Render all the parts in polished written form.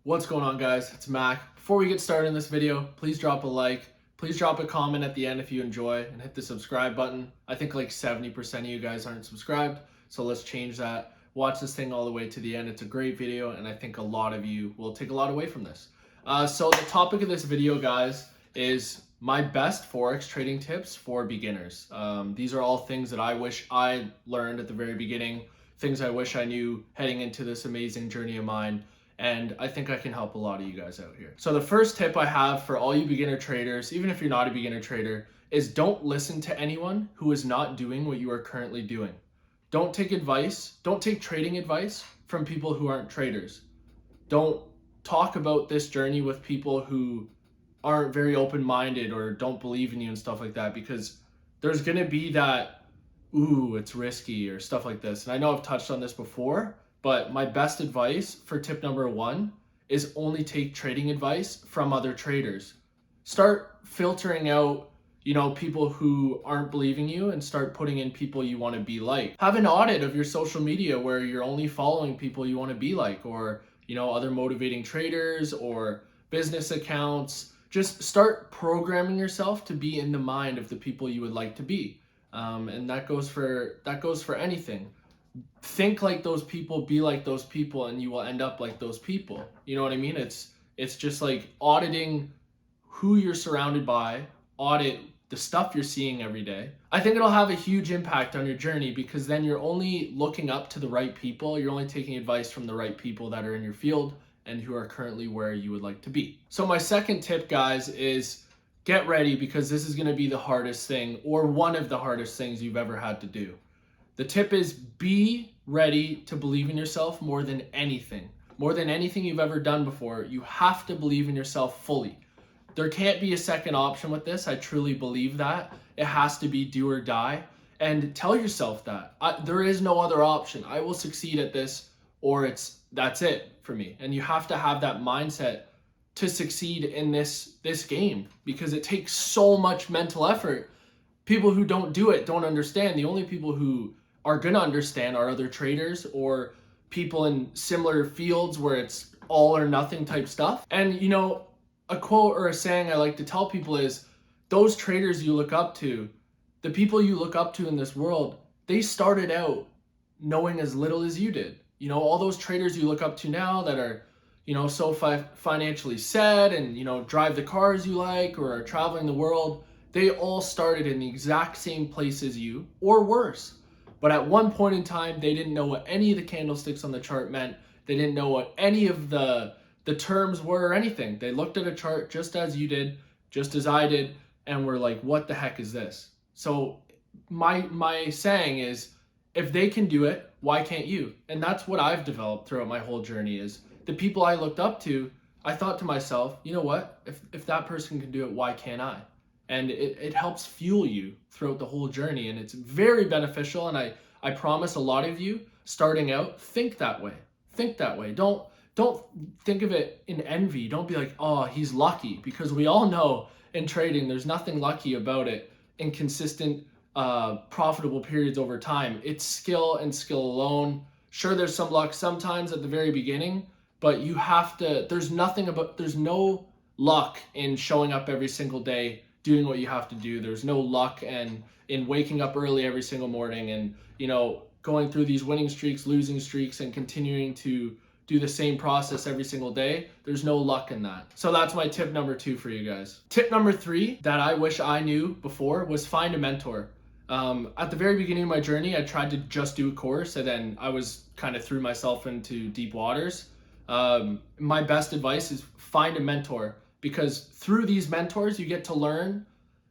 What's going on, guys? It's Mac. Before we get started in this video, please drop a like, please drop a comment at the end if you enjoy, and hit the subscribe button. I think like 70% of you guys aren't subscribed, so let's change that. Watch this thing all the way to the end. It's a great video, and I think a lot of you will take a lot away from this. So the topic of this video, guys, is my best Forex trading tips for beginners. These are all things that I wish I learned at the very beginning, things I wish I knew heading into this amazing journey of mine. And I think I can help a lot of you guys out here. So the first tip I have for all you beginner traders, even if you're not a beginner trader, is don't listen to anyone who is not doing what you are currently doing. Don't take trading advice from people who aren't traders. Don't talk about this journey with people who aren't very open-minded or don't believe in you and stuff like that, because there's gonna be that, ooh, it's risky or stuff like this. And I know I've touched on this before, but my best advice for tip number one is only take trading advice from other traders. Start filtering out, people who aren't believing you and start putting in people you want to be like. Have an audit of your social media where you're only following people you want to be like, or, other motivating traders or business accounts. Just start programming yourself to be in the mind of the people you would like to be. And that goes for anything. Think like those people, be like those people, and you will end up like those people. You know what I mean? It's just like auditing who you're surrounded by, audit the stuff you're seeing every day. I think it'll have a huge impact on your journey, because then you're only looking up to the right people. You're only taking advice from the right people that are in your field and who are currently where you would like to be. So my second tip, guys, is get ready, because this is going to be the hardest thing, or one of the hardest things you've ever had to do. The tip is be ready to believe in yourself more than anything. More than anything you've ever done before, you have to believe in yourself fully. There can't be a second option with this. I truly believe that. It has to be do or die. And tell yourself that. There is no other option. I will succeed at this, or that's it for me. And you have to have that mindset to succeed in this game, because it takes so much mental effort. People who don't do it don't understand. The only people who are going to understand are other traders or people in similar fields where it's all or nothing type stuff. And, a quote or a saying I like to tell people is, those traders you look up to, the people you look up to in this world, they started out knowing as little as you did. All those traders you look up to now that are, so financially set and, drive the cars you like or are traveling the world, they all started in the exact same place as you, or worse. But at one point in time, they didn't know what any of the candlesticks on the chart meant. They didn't know what any of the terms were or anything. They looked at a chart just as you did, just as I did, and were like, what the heck is this? So my saying is, if they can do it, why can't you? And that's what I've developed throughout my whole journey. Is the people I looked up to, I thought to myself, you know what? If that person can do it, why can't I? And it helps fuel you throughout the whole journey. And it's very beneficial. And I promise a lot of you starting out, think that way. Think that way. Don't think of it in envy. Don't be like, oh, he's lucky. Because we all know in trading, there's nothing lucky about it in consistent, profitable periods over time. It's skill and skill alone. Sure, there's some luck sometimes at the very beginning, but you have to, there's no luck in showing up every single day doing what you have to do. There's no luck in waking up early every single morning and, going through these winning streaks, losing streaks, and continuing to do the same process every single day. There's no luck in that. So that's my tip number 2 for you guys. Tip number 3 that I wish I knew before was find a mentor. At the very beginning of my journey, I tried to just do a course, and then I was kind of threw myself into deep waters. My best advice is find a mentor. Because through these mentors, you get to learn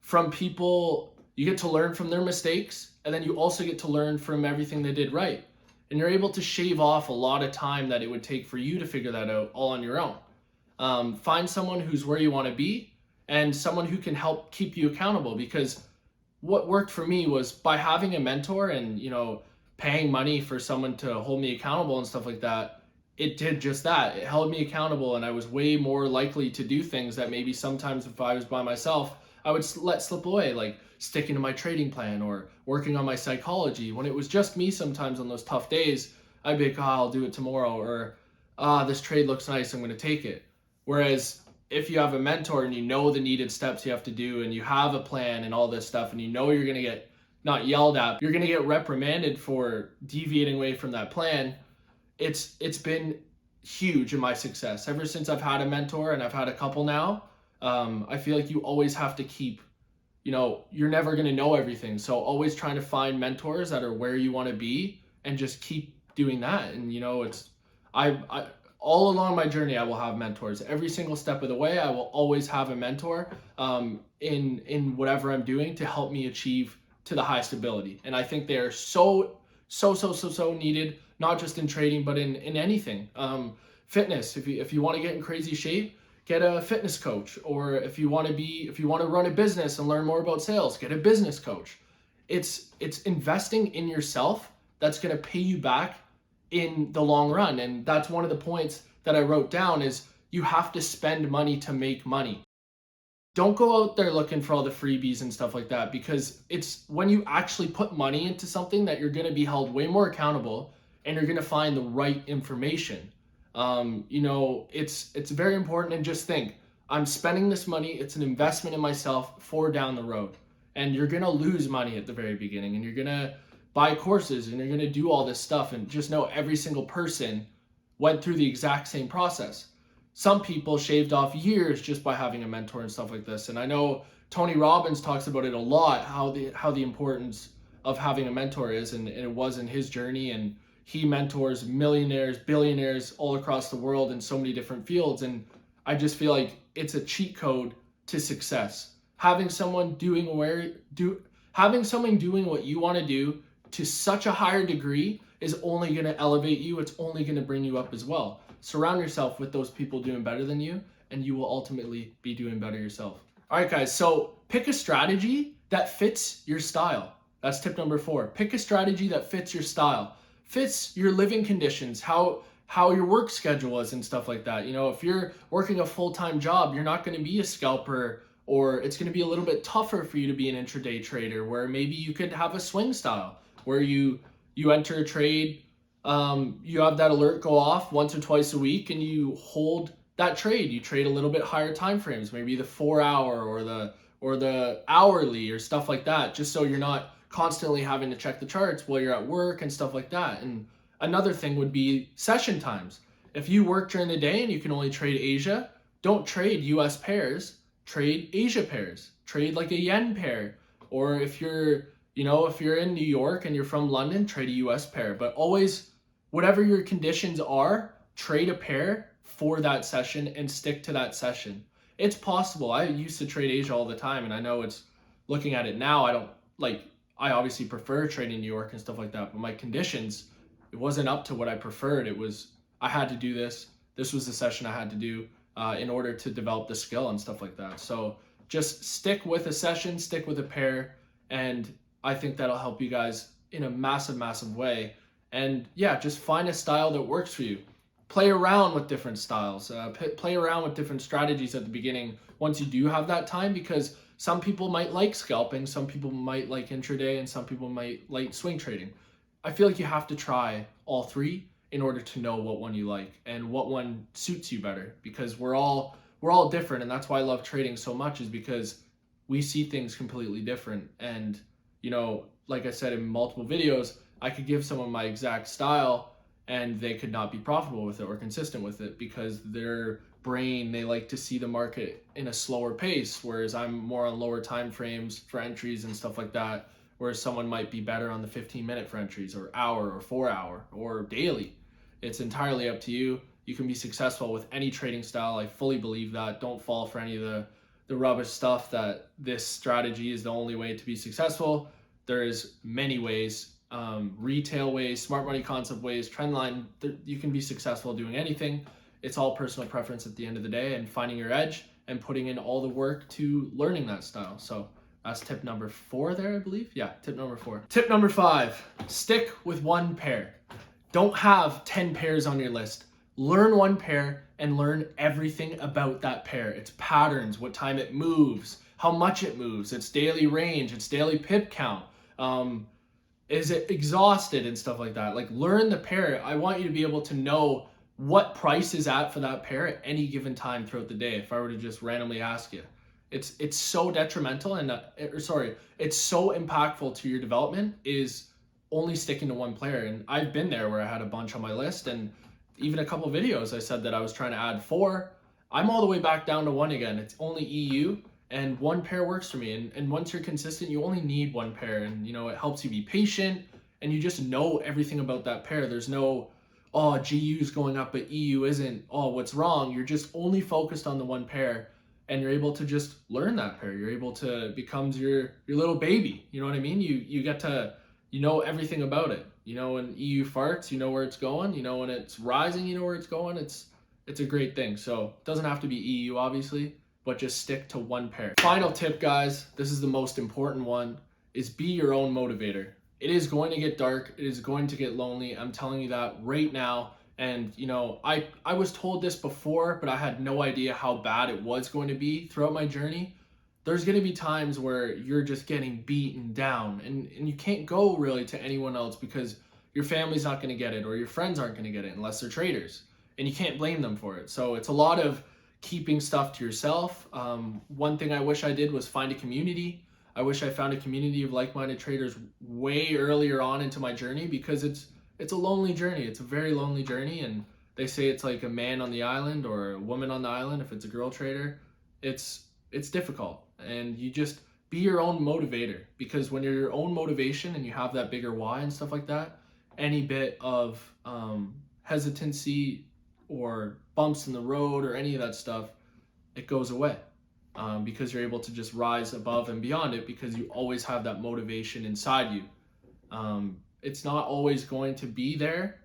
from people, you get to learn from their mistakes, and then you also get to learn from everything they did right. And you're able to shave off a lot of time that it would take for you to figure that out all on your own. Find someone who's where you want to be, and someone who can help keep you accountable. Because what worked for me was by having a mentor and, paying money for someone to hold me accountable and stuff like that. It did just that. It held me accountable, and I was way more likely to do things that maybe sometimes if I was by myself, I would let slip away, like sticking to my trading plan or working on my psychology. When it was just me sometimes on those tough days, I'd be like, oh, I'll do it tomorrow, or this trade looks nice, I'm going to take it. Whereas if you have a mentor and you know the needed steps you have to do and you have a plan and all this stuff and you know you're going to get not yelled at, you're going to get reprimanded for deviating away from that plan, it's been huge in my success. Ever since I've had a mentor, and I've had a couple now, I feel like you always have to keep, you're never going to know everything. So always trying to find mentors that are where you want to be and just keep doing that. And I all along my journey, I will have mentors. Every single step of the way, I will always have a mentor in whatever I'm doing to help me achieve to the highest ability. And I think they are so needed, not just in trading, but in anything. Fitness, if you want to get in crazy shape, get a fitness coach. Or if you want to run a business and learn more about sales, get a business coach. It's investing in yourself that's going to pay you back in the long run. And that's one of the points that I wrote down is you have to spend money to make money. Don't go out there looking for all the freebies and stuff like that, because it's when you actually put money into something that you're going to be held way more accountable and you're going to find the right information. It's very important. And just think, I'm spending this money. It's an investment in myself for down the road. And you're going to lose money at the very beginning, and you're going to buy courses and you're going to do all this stuff, and just know every single person went through the exact same process. Some people shaved off years just by having a mentor and stuff like this. And I know Tony Robbins talks about it a lot, how the importance of having a mentor is, and it was in his journey. And he mentors millionaires, billionaires all across the world in so many different fields. And I just feel like it's a cheat code to success. Having someone doing what you want to do to such a higher degree is only going to elevate you. It's only going to bring you up as well. Surround yourself with those people doing better than you, and you will ultimately be doing better yourself. All right, guys, so pick a strategy that fits your style. That's tip number 4. Pick a strategy that fits your style, fits your living conditions, how your work schedule is and stuff like that. If you're working a full-time job, you're not going to be a scalper, or it's going to be a little bit tougher for you to be an intraday trader, where maybe you could have a swing style where you enter a trade, you have that alert go off once or twice a week, and you hold that trade. You trade a little bit higher time frames, maybe the 4-hour or the hourly or stuff like that, just so you're not constantly having to check the charts while you're at work and stuff like that. And another thing would be session times. If you work during the day and you can only trade Asia, don't trade US pairs, trade Asia pairs, trade like a yen pair. Or if you're in New York and you're from London, trade a US pair. But always, whatever your conditions are, trade a pair for that session and stick to that session. It's possible. I used to trade Asia all the time, and I know looking at it now, I obviously prefer trading New York and stuff like that, but my conditions, it wasn't up to what I preferred. I had to do this. This was the session I had to do in order to develop the skill and stuff like that. So just stick with a session, stick with a pair, and I think that'll help you guys in a massive way. And yeah, just find a style that works for you. Play around with different styles, play around with different strategies at the beginning once you do have that time, because some people might like scalping, some people might like intraday, and some people might like swing trading. I feel like you have to try all 3 in order to know what one you like and what one suits you better, because we're all different. And that's why I love trading so much, is because we see things completely different. And like I said in multiple videos, I could give someone my exact style and they could not be profitable with it or consistent with it, because their brain, they like to see the market in a slower pace, whereas I'm more on lower time frames for entries and stuff like that, whereas someone might be better on the 15-minute for entries, or hour or 4-hour or daily. It's entirely up to you. You can be successful with any trading style. I fully believe that. Don't fall for any of the rubbish stuff that this strategy is the only way to be successful. There's many ways, retail ways, smart money concept ways, trendline. You can be successful doing anything. It's all personal preference at the end of the day, and finding your edge and putting in all the work to learning that style. So that's tip number 4 there, I believe. Yeah, tip number 4. Tip number 5, stick with one pair. Don't have 10 pairs on your list. Learn one pair and learn everything about that pair. Its patterns, what time it moves, how much it moves, its daily range, its daily pip count. Is it exhausted and stuff like that? Like, learn the pair. I want you to be able to know what price is at for that pair at any given time throughout the day. If I were to just randomly ask you, it's so detrimental and it's so impactful to your development is only sticking to one player. And I've been there where I had a bunch on my list, and even a couple videos I said that I was trying to add 4. I'm all the way back down to 1 again. It's only EU, and 1 pair works for me. And once you're consistent, you only need 1 pair, and it helps you be patient, and you just know everything about that pair. There's no, oh, GU's going up but EU isn't, oh, what's wrong? You're just only focused on the 1 pair, and you're able to just learn that pair. You're able to becomes your little baby. You know what I mean? You get to, everything about it. When EU farts, you know where it's going. When it's rising, you know where it's going. It's a great thing. So it doesn't have to be EU, obviously, but just stick to 1 pair. Final tip, guys, this is the most important one, is be your own motivator. It is going to get dark. It is going to get lonely. I'm telling you that right now. And, I was told this before, but I had no idea how bad it was going to be throughout my journey. There's going to be times where you're just getting beaten down, and you can't go really to anyone else because your family's not going to get it, or your friends aren't going to get it unless they're traders, and you can't blame them for it. So it's a lot of keeping stuff to yourself. One thing I wish I did was find a community. I wish I found a community of like-minded traders way earlier on into my journey, because it's a lonely journey. It's a very lonely journey, and they say it's like a man on the island or a woman on the island if it's a girl trader. It's difficult, and you just be your own motivator, because when you're your own motivation and you have that bigger why and stuff like that, any bit of hesitancy or bumps in the road or any of that stuff, it goes away, because you're able to just rise above and beyond it, because you always have that motivation inside you. It's not always going to be there.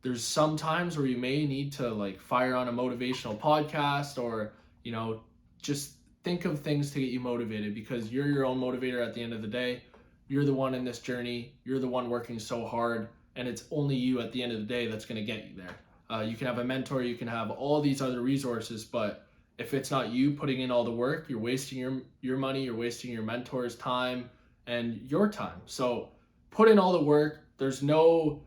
There's some times where you may need to like fire on a motivational podcast, or just think of things to get you motivated, because you're your own motivator at the end of the day. You're the one in this journey. You're the one working so hard, and it's only you at the end of the day that's going to get you there. You can have a mentor, you can have all these other resources, but if it's not you putting in all the work, you're wasting your money, you're wasting your mentor's time and your time. So put in all the work. There's no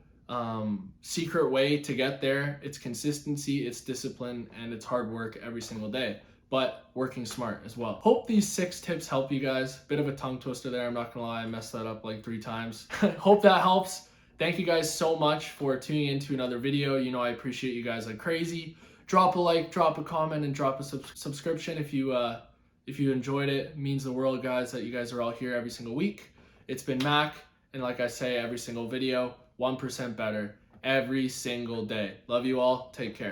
secret way to get there. It's consistency, it's discipline, and it's hard work every single day, but working smart as well. Hope these 6 tips help you guys. Bit of a tongue twister there, I'm not gonna lie, I messed that up like 3 times. Hope that helps. Thank you guys so much for tuning into another video. I appreciate you guys like crazy. Drop a like, drop a comment, and drop a subscription if you enjoyed it. It means the world, guys, that you guys are all here every single week. It's been Mac, and like I say every single video, 1% better every single day. Love you all. Take care.